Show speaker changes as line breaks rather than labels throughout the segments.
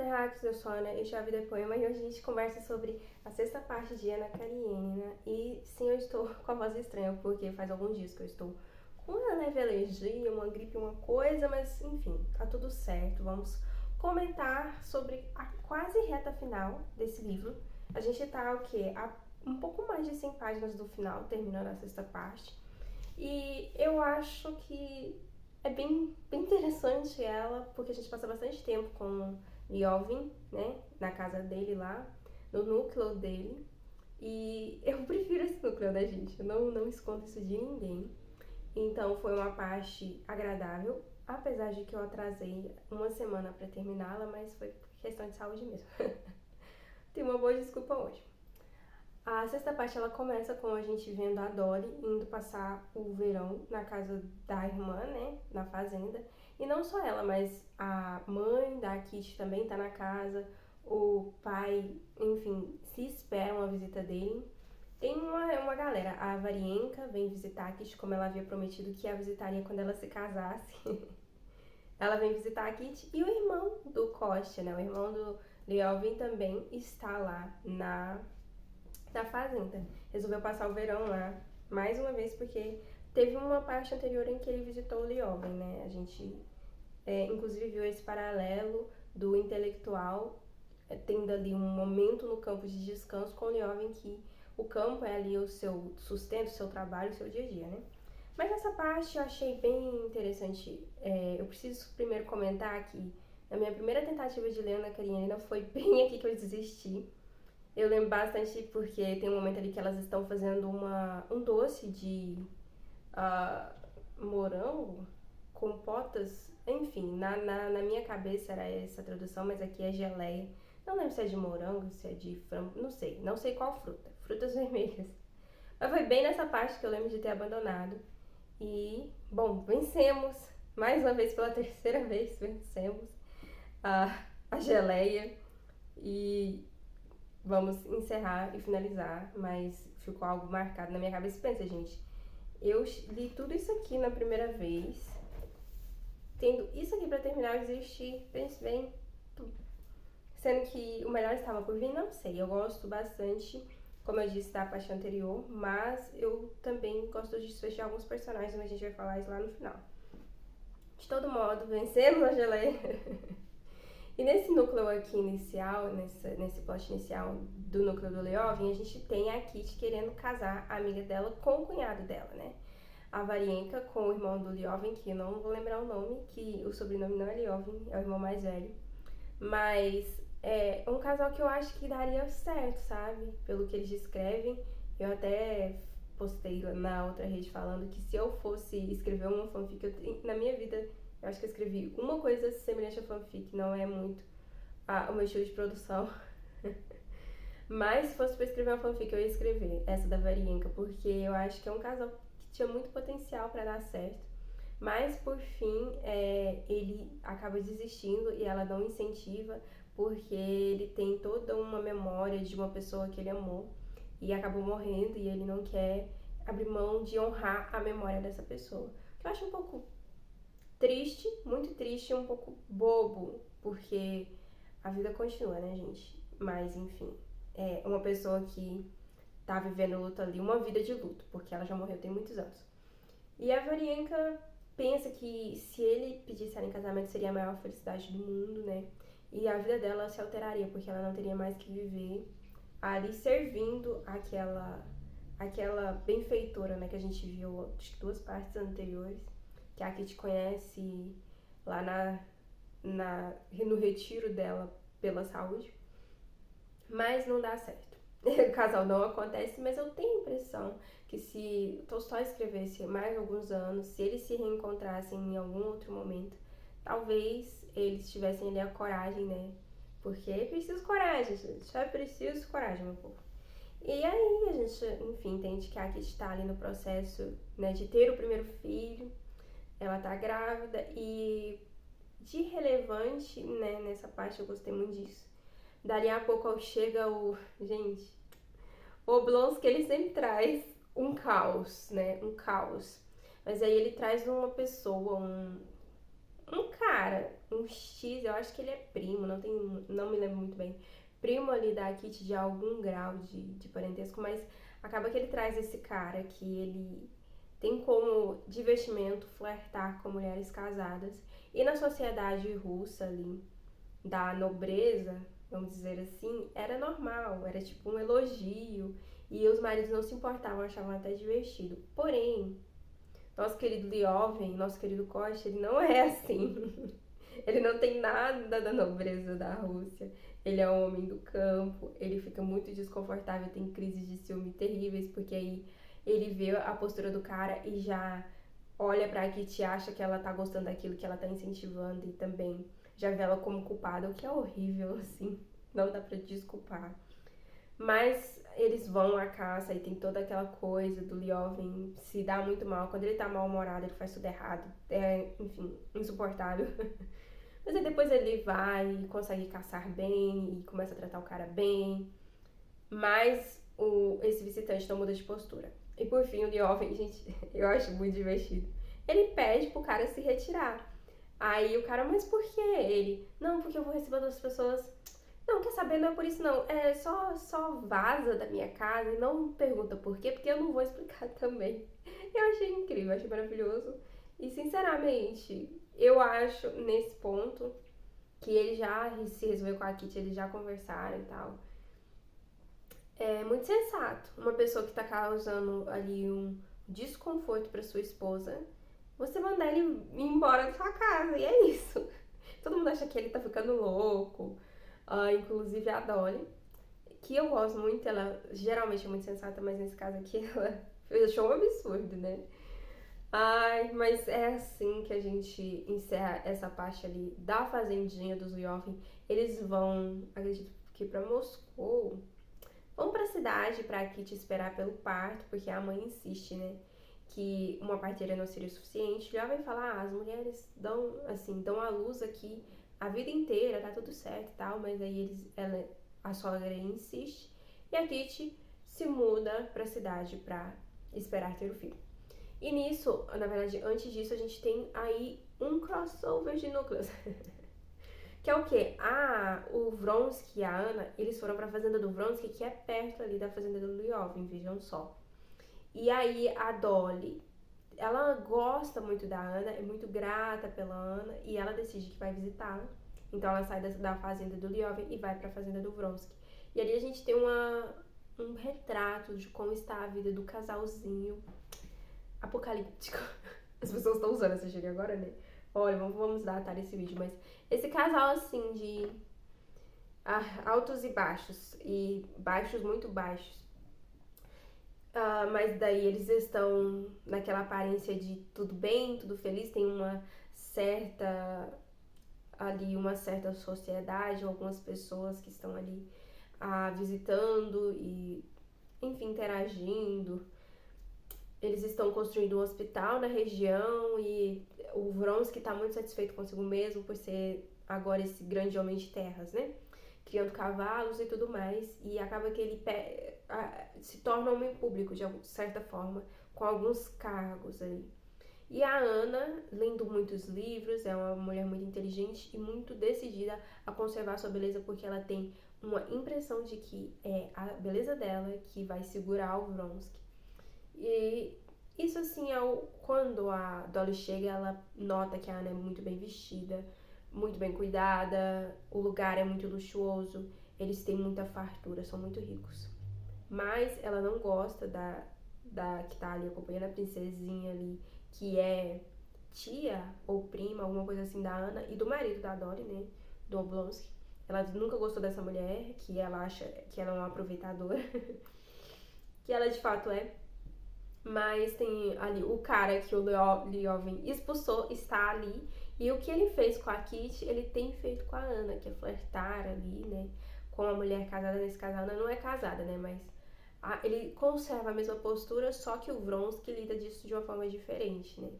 Terráqueos, eu sou a Ana, este é a Vida Poema e hoje a gente conversa sobre a sexta parte de Ana Karenina. E sim, eu estou com a voz estranha porque faz alguns dias que eu estou com uma leve alergia, uma gripe, uma coisa, mas enfim, tá tudo certo. Vamos comentar sobre a quase reta final desse livro. A gente tá o quê? A um pouco mais de 100 páginas do final, terminando a sexta parte. E eu acho que é bem interessante ela, porque a gente passa bastante tempo com Liovin, né, na casa dele lá, no núcleo dele. E eu prefiro esse núcleo, né, gente? Eu não escondo isso de ninguém. Então foi uma parte agradável, apesar de que eu atrasei uma semana para terminá-la, mas foi questão de saúde mesmo. Tem uma boa desculpa hoje. A sexta parte ela começa com a gente vendo a Dolly indo passar o verão na casa da irmã, né, na fazenda. E não só ela, mas a mãe da Kitty também tá na casa, o pai, enfim, se espera uma visita dele. Tem uma galera, a Varienka vem visitar a Kitty, como ela havia prometido que a visitaria quando ela se casasse. Ela vem visitar a Kitty e o irmão do Kostya, né, o irmão do Liovin também está lá na fazenda. Resolveu passar o verão lá, mais uma vez, porque teve uma parte anterior em que ele visitou o Liovin, né? A gente, inclusive, viu esse paralelo do intelectual tendo ali um momento no campo de descanso com o Liovin, que o campo é ali o seu sustento, o seu trabalho, o seu dia a dia, né? Mas essa parte eu achei bem interessante. Eu preciso primeiro comentar que na minha primeira tentativa de ler Ana Karenina foi bem aqui que eu desisti. Eu lembro bastante porque tem um momento ali que elas estão fazendo um doce de morango, compotas, enfim, na minha cabeça era essa a tradução, mas aqui é geleia. Não lembro se é de morango, se é de frango, não sei qual fruta, frutas vermelhas. Mas foi bem nessa parte que eu lembro de ter abandonado. E, bom, vencemos, mais uma vez, pela terceira vez, vencemos a geleia. E vamos encerrar e finalizar, mas ficou algo marcado na minha cabeça. Pensa, gente, eu li tudo isso aqui na primeira vez, tendo isso aqui pra terminar, eu desisti, pense bem, sendo que o melhor estava por vir, não sei, eu gosto bastante, como eu disse, da parte anterior, mas eu também gosto de desfechar alguns personagens, mas a gente vai falar isso lá no final. De todo modo, vencemos a geleia. E nesse núcleo aqui inicial, nesse plot inicial do núcleo do Liovin, a gente tem a Kitty querendo casar a amiga dela com o cunhado dela, né? A Varienka com o irmão do Liovin, que eu não vou lembrar o nome, que o sobrenome não é Liovin, é o irmão mais velho. Mas é um casal que eu acho que daria certo, sabe? Pelo que eles descrevem. Eu até postei na outra rede falando que se eu fosse escrever uma fanfic, na minha vida eu acho que eu escrevi uma coisa semelhante a fanfic, não é muito o meu estilo de produção. Mas se fosse pra escrever uma fanfic, eu ia escrever essa da Varienka, porque eu acho que é um casal que tinha muito potencial pra dar certo. Mas por fim, ele acaba desistindo e ela não incentiva, porque ele tem toda uma memória de uma pessoa que ele amou e acabou morrendo e ele não quer abrir mão de honrar a memória dessa pessoa. Que eu acho um pouco triste, muito triste e um pouco bobo, porque a vida continua, né, gente? Mas, enfim, é uma pessoa que tá vivendo luto ali, uma vida de luto, porque ela já morreu tem muitos anos. E a Varienka pensa que se ele pedisse ela em casamento seria a maior felicidade do mundo, né? E a vida dela se alteraria, porque ela não teria mais que viver ali servindo aquela benfeitora, né, que a gente viu acho que 2 partes anteriores, que a Kitty conhece lá no retiro dela pela saúde, mas não dá certo. O casal não acontece, mas eu tenho a impressão que se Tolstói escrevesse mais alguns anos, se eles se reencontrassem em algum outro momento, talvez eles tivessem ali a coragem, né? Porque é preciso coragem, gente. Só é preciso coragem, meu povo. E aí a gente, enfim, entende que a Kitty tá ali no processo, né, de ter o primeiro filho, ela tá grávida e de relevante, né, nessa parte eu gostei muito disso. Dali a pouco chega o... Gente, o Oblonsky ele sempre traz um caos, né, um caos. Mas aí ele traz uma pessoa, um cara, um X, eu acho que ele é primo, não me lembro muito bem, primo ali da Kitty de algum grau de parentesco, mas acaba que ele traz esse cara que ele tem como divertimento flertar com mulheres casadas. E na sociedade russa ali, da nobreza, vamos dizer assim, era normal, era tipo um elogio. E os maridos não se importavam, achavam até divertido. Porém, nosso querido Liovin, nosso querido Koch, ele não é assim. Ele não tem nada da nobreza da Rússia. Ele é um homem do campo, ele fica muito desconfortável, tem crises de ciúme terríveis, porque aí ele vê a postura do cara e já olha pra Kitty e acha que ela tá gostando daquilo que ela tá incentivando e também já vê ela como culpada, o que é horrível, assim. Não dá pra desculpar. Mas eles vão à caça e tem toda aquela coisa do Liovin se dá muito mal. Quando ele tá mal-humorado, ele faz tudo errado. É, enfim, insuportável. Mas aí depois ele vai e consegue caçar bem e começa a tratar o cara bem. Mas esse visitante não muda de postura. E por fim, o Liovin, gente, eu acho muito divertido. Ele pede pro cara se retirar. Aí o cara, mas por que? Ele, não, porque eu vou receber outras pessoas. Não, quer saber? Não é por isso não. É só vaza da minha casa e não pergunta por quê, porque eu não vou explicar também. Eu achei incrível, achei maravilhoso. E sinceramente, eu acho nesse ponto que ele já se resolveu com a Kitty, eles já conversaram e tal. É muito sensato. Uma pessoa que tá causando ali um desconforto pra sua esposa, você mandar ele ir embora da sua casa, e é isso. Todo mundo acha que ele tá ficando louco, inclusive a Dolly, que eu gosto muito, ela geralmente é muito sensata, mas nesse caso aqui ela achou um absurdo, né? Ai, mas é assim que a gente encerra essa parte ali da fazendinha dos Liovin. Eles vão, acredito que pra Moscou, vão pra cidade pra Kitty esperar pelo parto, porque a mãe insiste, né? Que uma parteira não seria o suficiente. Já vai falar, as mulheres dão à luz aqui a vida inteira, tá tudo certo e tal, mas aí a sogra insiste e a Kitty se muda pra cidade pra esperar ter o filho. E nisso, na verdade, antes disso, a gente tem aí um crossover de núcleos. Que é o quê? O Vronsky e a Ana, eles foram pra fazenda do Vronsky, que é perto ali da fazenda do Liovin, vejam só. E aí a Dolly, ela gosta muito da Ana, é muito grata pela Ana, e ela decide que vai visitá-la. Então ela sai da fazenda do Liovin e vai pra fazenda do Vronsky. E ali a gente tem um retrato de como está a vida do casalzinho apocalíptico. As pessoas estão usando essa gíria agora, né? Olha, vamos datar esse vídeo, mas esse casal assim de altos e baixos muito baixos. Mas daí eles estão naquela aparência de tudo bem, tudo feliz, tem uma certa sociedade, algumas pessoas que estão ali visitando e, enfim, interagindo. Eles estão construindo um hospital na região e o Vronsky está muito satisfeito consigo mesmo por ser agora esse grande homem de terras, né? Criando cavalos e tudo mais. E acaba que ele se torna homem público, de certa forma, com alguns cargos aí. E a Ana, lendo muitos livros, é uma mulher muito inteligente e muito decidida a conservar sua beleza, porque ela tem uma impressão de que é a beleza dela que vai segurar o Vronsky. E isso assim, quando a Dolly chega, ela nota que a Ana é muito bem vestida, muito bem cuidada, o lugar é muito luxuoso, eles têm muita fartura, são muito ricos. Mas ela não gosta da que tá ali acompanhando a princesinha ali, que é tia ou prima, alguma coisa assim da Ana, e do marido da Dolly, né, do Oblonsky. Ela nunca gostou dessa mulher, que ela acha que ela é uma aproveitadora, que ela de fato é. Mas tem ali o cara que o Liovin expulsou, está ali. E o que ele fez com a Kitty, ele tem feito com a Ana, que é flertar ali, né? Com a mulher casada. Nesse caso, a Ana não é casada, né? Mas ele conserva a mesma postura, só que o Vronsky lida disso de uma forma diferente, né?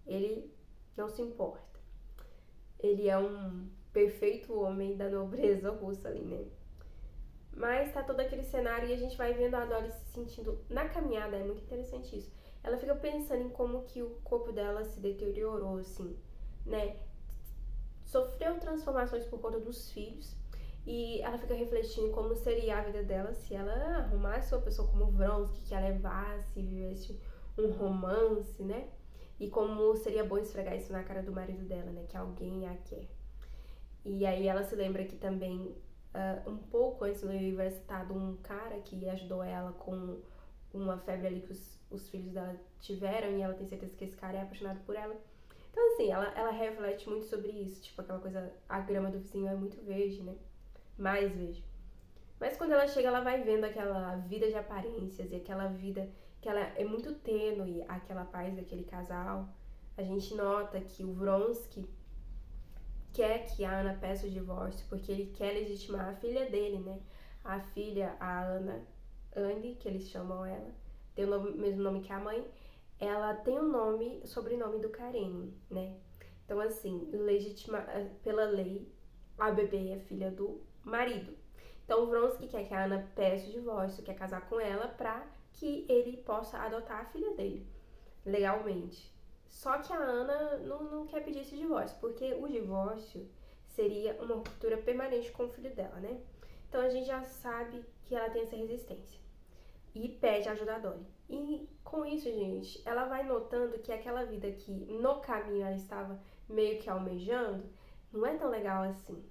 Ele não se importa. Ele é um perfeito homem da nobreza russa ali, né? Mas tá todo aquele cenário e a gente vai vendo a Dolly se sentindo na caminhada, é muito interessante isso. Ela fica pensando em como que o corpo dela se deteriorou, assim, né? sofreu transformações por conta dos filhos. E ela fica refletindo como seria a vida dela se ela arrumasse uma pessoa como Vronsky, que a levasse, vivesse um romance, né? E como seria bom esfregar isso na cara do marido dela, né? Que alguém a quer. E aí ela se lembra que também, um pouco antes do livro, vai citado um cara que ajudou ela com uma febre ali que os filhos dela tiveram, e ela tem certeza que esse cara é apaixonado por ela. Então, assim, ela reflete muito sobre isso, tipo aquela coisa, a grama do vizinho é muito verde, né? Mais verde. Mas quando ela chega, ela vai vendo aquela vida de aparências e aquela vida que ela é muito tênue, aquela paz daquele casal. A gente nota que o Vronsky quer que a Ana peça o divórcio porque ele quer legitimar a filha dele, né? A filha, a Anne, que eles chamam ela, tem o mesmo nome que a mãe, ela tem o sobrenome do Karenin, né? Então, assim, pela lei, a bebê é filha do marido. Então, o Vronsky quer que a Ana peça o divórcio, quer casar com ela pra que ele possa adotar a filha dele, legalmente. Só que a Ana não quer pedir esse divórcio, porque o divórcio seria uma ruptura permanente com o filho dela, né? Então, a gente já sabe que ela tem essa resistência. E pede ajuda a Dolly. E com isso, gente, ela vai notando que aquela vida que no caminho ela estava meio que almejando, não é tão legal assim.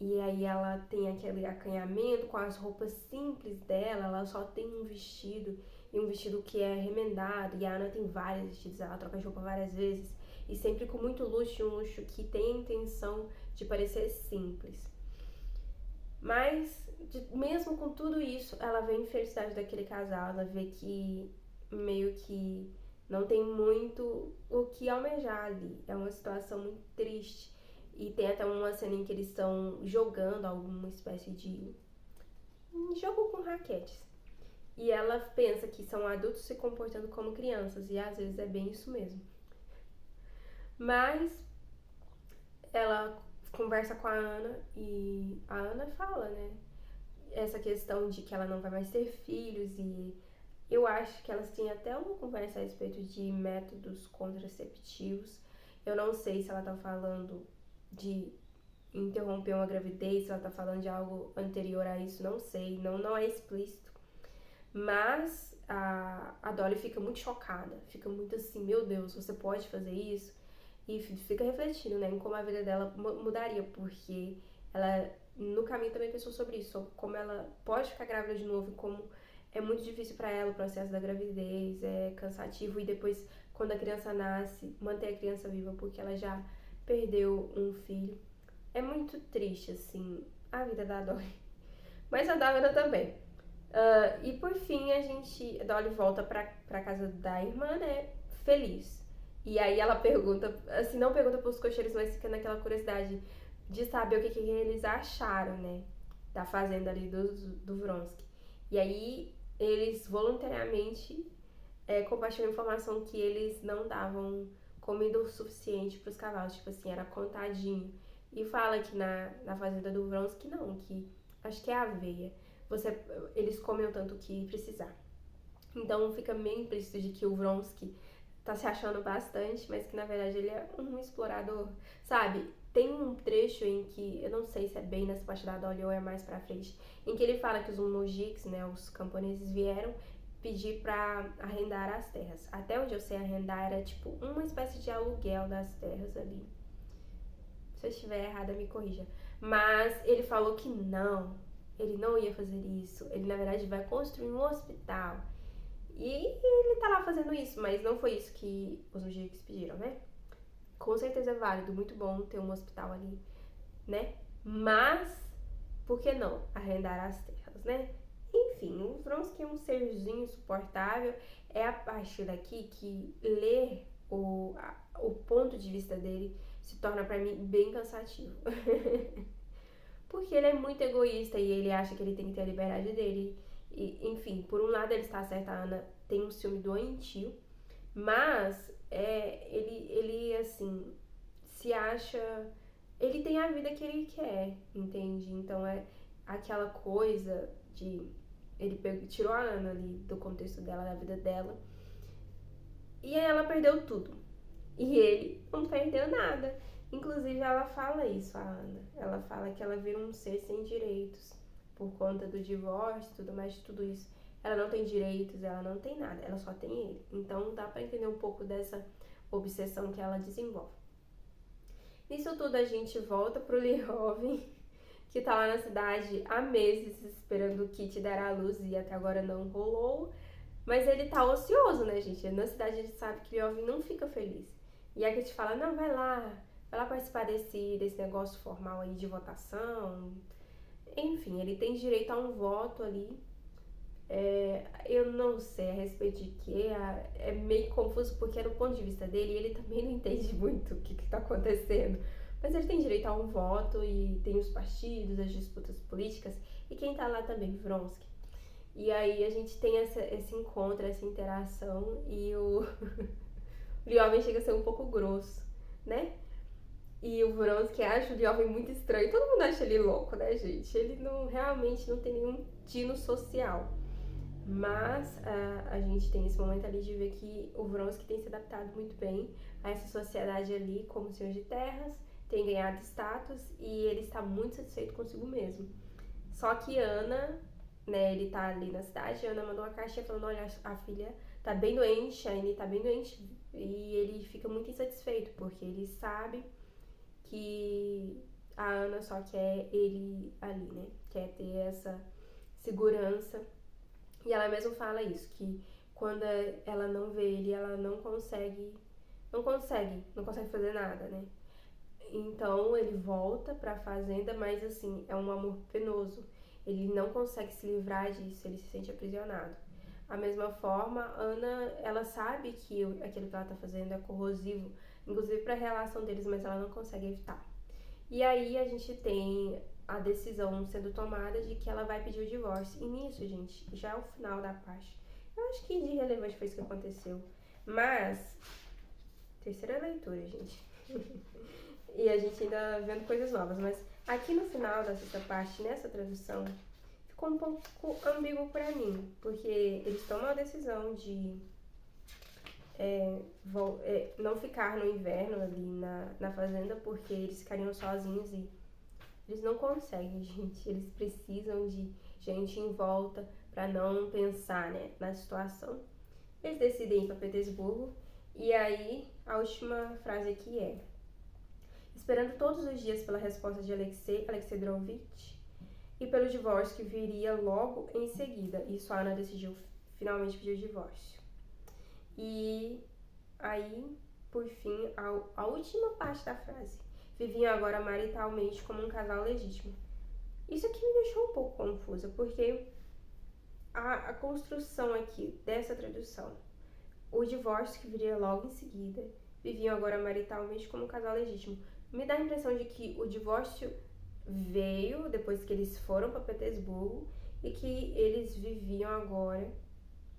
E aí ela tem aquele acanhamento com as roupas simples dela, ela só tem um vestido, e um vestido que é remendado, e a Ana tem vários vestidos, ela troca de roupa várias vezes, e sempre com muito luxo, um luxo que tem a intenção de parecer simples. Mas, mesmo com tudo isso, ela vê a infelicidade daquele casal, ela vê que meio que não tem muito o que almejar ali. É uma situação muito triste. E tem até uma cena em que eles estão jogando alguma espécie de jogo com raquetes. E ela pensa que são adultos se comportando como crianças, e às vezes é bem isso mesmo. Mas ela conversa com a Ana e a Ana fala, né? Essa questão de que ela não vai mais ter filhos, e eu acho que elas têm até uma conversa a respeito de métodos contraceptivos. Eu não sei se ela tá falando de interromper uma gravidez, se ela tá falando de algo anterior a isso, não sei, não é explícito. Mas a Dolly fica muito chocada, fica muito assim, meu Deus, você pode fazer isso? E fica refletindo, né, em como a vida dela mudaria, porque ela no caminho também pensou sobre isso, sobre como ela pode ficar grávida de novo, e como é muito difícil para ela o processo da gravidez, é cansativo, e depois, quando a criança nasce, manter a criança viva, porque ela já perdeu um filho. É muito triste, assim, a vida da Dolly. Mas a da Ana também. E por fim, a Dolly volta pra casa da irmã, né, feliz. E aí ela pergunta, assim, não pergunta pros cocheiros, mas fica naquela curiosidade de saber o que eles acharam, né, da fazenda ali do Vronsky. E aí eles voluntariamente compartilham a informação que eles não davam comida o suficiente pros cavalos, tipo assim, era contadinho. E fala que na fazenda do Vronsky não, que acho que é aveia. Eles comem o tanto que precisar. Então fica meio implícito de que o Vronsky tá se achando bastante, mas que na verdade ele é um explorador, sabe? Tem um trecho em que, eu não sei se é bem nessa parte da Dolly ou é mais pra frente, em que ele fala que os mujiks, né, os camponeses, vieram pedir pra arrendar as terras. Até onde eu sei, arrendar era tipo uma espécie de aluguel das terras ali. Se eu estiver errada, me corrija. Mas ele falou que não, ele não ia fazer isso. Ele, na verdade, vai construir um hospital. E ele tá lá fazendo isso, mas não foi isso que os mujiks pediram, né? Com certeza é válido, muito bom ter um hospital ali, né? Mas, por que não arrendar as terras, né? Enfim, o Vronsky é um serzinho insuportável. É a partir daqui que ler o ponto de vista dele se torna pra mim bem cansativo. Porque ele é muito egoísta e ele acha que ele tem que ter a liberdade dele. E, enfim, por um lado ele está certo, a Ana tem um ciúme doentio, mas ele assim, se acha... Ele tem a vida que ele quer, entende? Então é aquela coisa de... Ele tirou a Ana ali do contexto dela, da vida dela. E aí ela perdeu tudo. E ele não perdeu nada. Inclusive, ela fala isso, a Ana. Ela fala que ela vira um ser sem direitos por conta do divórcio, tudo mais, tudo isso. Ela não tem direitos, ela não tem nada, ela só tem ele. Então, dá pra entender um pouco dessa obsessão que ela desenvolve. Nisso tudo, a gente volta pro Lehov, que tá lá na cidade há meses esperando o Kit dar à luz e até agora não rolou. Mas ele tá ocioso, né, gente? Na cidade ele sabe que Lehov não fica feliz. E a Kit fala, não, vai lá participar desse negócio formal aí de votação. Enfim, ele tem direito a um voto ali. Eu não sei a respeito de que, é meio confuso porque é do ponto de vista dele e ele também não entende muito o que tá acontecendo. Mas ele tem direito a um voto e tem os partidos, as disputas políticas e quem tá lá também, Vronsky. E aí a gente tem esse encontro, essa interação e o Lehov chega a ser um pouco grosso, né? E o Vronsky acha o Lehov muito estranho. Todo mundo acha ele louco, né, gente? Ele realmente não tem nenhum tino social. Mas a gente tem esse momento ali de ver que o Vronsky tem se adaptado muito bem a essa sociedade ali como senhor de terras, tem ganhado status e ele está muito satisfeito consigo mesmo. Só que Ana, né, ele tá ali na cidade, a Ana mandou uma caixinha falando, olha, a filha tá bem doente, a Annie tá bem doente, e ele fica muito insatisfeito, porque ele sabe que a Ana só quer ele ali, né, quer ter essa segurança. E ela mesmo fala isso, que quando ela não vê ele, ela não consegue fazer nada, né? Então ele volta pra fazenda, mas assim, é um amor penoso. Ele não consegue se livrar disso, ele se sente aprisionado. A mesma forma, Ana, ela sabe que aquilo que ela tá fazendo é corrosivo, inclusive pra relação deles, mas ela não consegue evitar. E aí a gente tem a decisão sendo tomada de que ela vai pedir o divórcio. E nisso, gente, já é o final da parte. Eu acho que de relevante foi isso que aconteceu. Mas, terceira leitura, gente. E a gente ainda vendo coisas novas. Mas aqui no final da sexta parte, nessa tradução, ficou um pouco ambíguo pra mim. Porque eles tomam a decisão de não ficar no inverno ali na fazenda, porque eles ficariam sozinhos e eles não conseguem, gente. Eles precisam de gente em volta para não pensar, né, na situação. Eles decidem ir para Petersburgo. E aí, a última frase aqui é: esperando todos os dias pela resposta de Alexei Alexandrovich e pelo divórcio que viria logo em seguida. Isso a Ana decidiu finalmente pedir o divórcio. E aí, por fim, a última parte da frase: viviam agora maritalmente como um casal legítimo. Isso aqui me deixou um pouco confusa, porque a construção aqui dessa tradução, o divórcio que viria logo em seguida, viviam agora maritalmente como um casal legítimo, me dá a impressão de que o divórcio veio depois que eles foram para Petersburgo e que eles viviam agora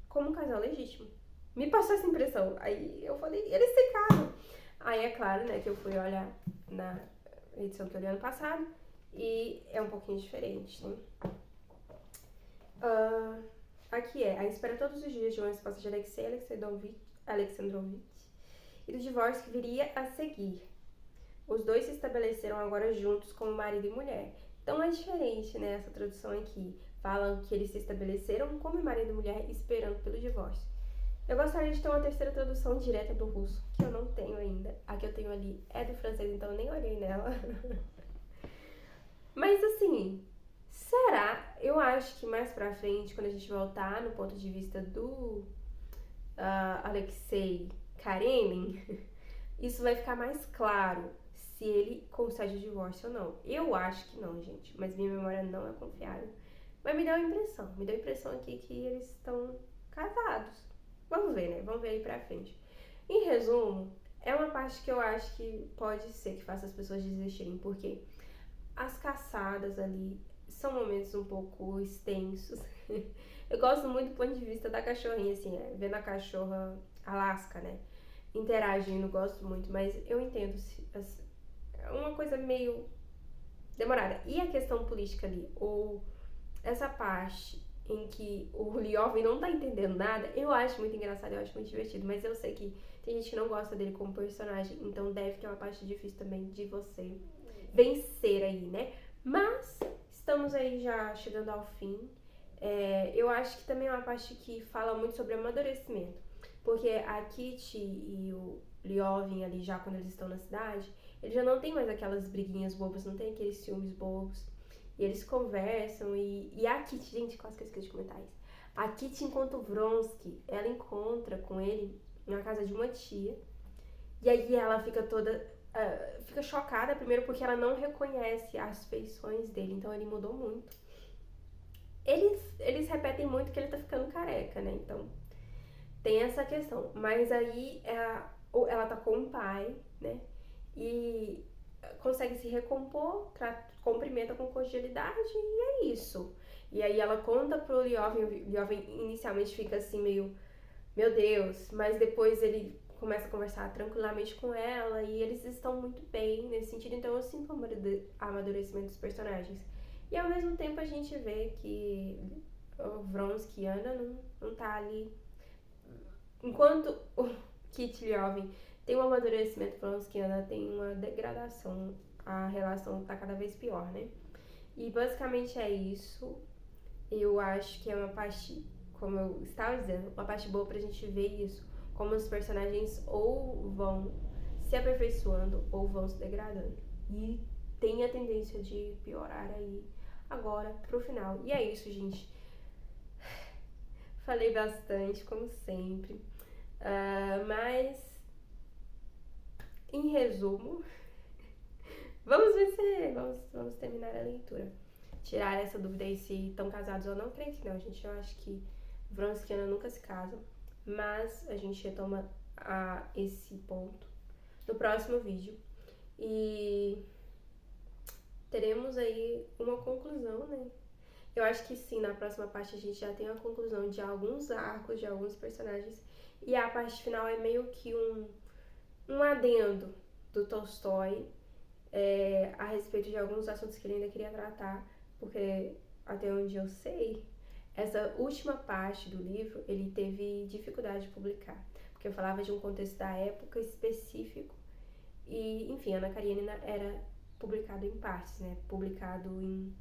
como um casal legítimo. Me passou essa impressão. Aí eu falei, eles se casam. Aí é claro, né, que eu fui olhar na edição que eu li ano passado e é um pouquinho diferente, né? Aqui a espera todos os dias de uma resposta de Alexei Alexandrovich e do divórcio que viria a seguir. Os dois se estabeleceram agora juntos como marido e mulher. Então é diferente, né, essa tradução aqui. Falam que eles se estabeleceram como marido e mulher esperando pelo divórcio. Eu gostaria de ter uma terceira tradução direta do russo, que eu não tenho ainda. A que eu tenho ali é do francês, então eu nem olhei nela. Mas assim, será? Eu acho que mais pra frente, quando a gente voltar no ponto de vista do Alexei Karenin, isso vai ficar mais claro se ele concede o divórcio ou não. Eu acho que não, gente, mas minha memória não é confiável. Mas me deu a impressão aqui que eles estão casados. Vamos ver, né? Vamos ver aí pra frente. Em resumo, é uma parte que eu acho que pode ser que faça as pessoas desistirem, porque as caçadas ali são momentos um pouco extensos. Eu gosto muito do ponto de vista da cachorrinha, assim, vendo a cachorra Alaska, né? Interagindo, gosto muito, mas eu entendo uma coisa meio demorada. E a questão política ali, ou essa parte em que o Lioven não tá entendendo nada, eu acho muito engraçado, eu acho muito divertido, mas eu sei que tem gente que não gosta dele como personagem, então deve ter uma parte difícil também de você vencer aí, né? Mas estamos aí já chegando ao fim. Eu acho que também é uma parte que fala muito sobre amadurecimento, porque a Kitty e o Lioven ali já quando eles estão na cidade, eles já não tem mais aquelas briguinhas bobas, não tem aqueles ciúmes bobos. E eles conversam e a Kitty, gente, quase que eu esqueci de comentar isso. A Kitty encontra o Vronsky, ela encontra com ele na casa de uma tia. E aí ela fica toda. Fica chocada, primeiro porque ela não reconhece as feições dele, então ele mudou muito. Eles repetem muito que ele tá ficando careca, né? Então tem essa questão. Mas aí ela tá com o pai, né? E consegue se recompor, cumprimenta com cordialidade e é isso. E aí ela conta pro Lioven, o Lioven inicialmente fica assim meio, meu Deus, mas depois ele começa a conversar tranquilamente com ela e eles estão muito bem nesse sentido, então eu sinto o amadurecimento dos personagens. E ao mesmo tempo a gente vê que o Vronsky anda não tá ali. Enquanto o Kit Lioven tem um amadurecimento, Vronsky anda tem uma degradação, a relação tá cada vez pior, né? E basicamente é isso. Eu acho que é uma parte, como eu estava dizendo, uma parte boa pra gente ver isso, como os personagens ou vão se aperfeiçoando ou vão se degradando. E tem a tendência de piorar aí agora pro final. E é isso, gente. Falei bastante, como sempre. Mas, em resumo, vamos vencer. Vamos terminar a leitura. Tirar essa dúvida aí se estão casados ou não. Creio que não, gente. Eu acho que Vronsky e Anna nunca se casam. Mas a gente retoma esse ponto no próximo vídeo. E teremos aí uma conclusão, né? Eu acho que sim, na próxima parte a gente já tem a conclusão de alguns arcos, de alguns personagens. E a parte final é meio que um adendo do Tolstói a respeito de alguns assuntos que ele ainda queria tratar, porque até onde eu sei, essa última parte do livro ele teve dificuldade de publicar, porque eu falava de um contexto da época específico e, enfim, Ana Karenina era publicado em partes, né? Publicado em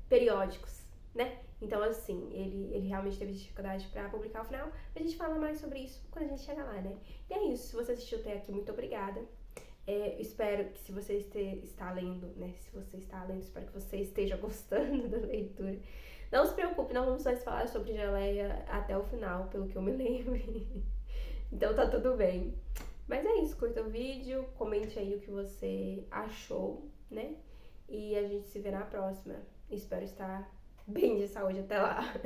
periódicos, né? Então, assim, ele realmente teve dificuldade para publicar o final. A gente fala mais sobre isso quando a gente chegar lá, né? E é isso. Se você assistiu até aqui, muito obrigada. Espero que se você está lendo, né? Se você está lendo, espero que você esteja gostando da leitura. Não se preocupe, não vamos mais falar sobre geleia até o final, pelo que eu me lembro. Então tá tudo bem. Mas é isso, curta o vídeo, comente aí o que você achou, né? E a gente se vê na próxima. Espero estar bem de saúde até lá.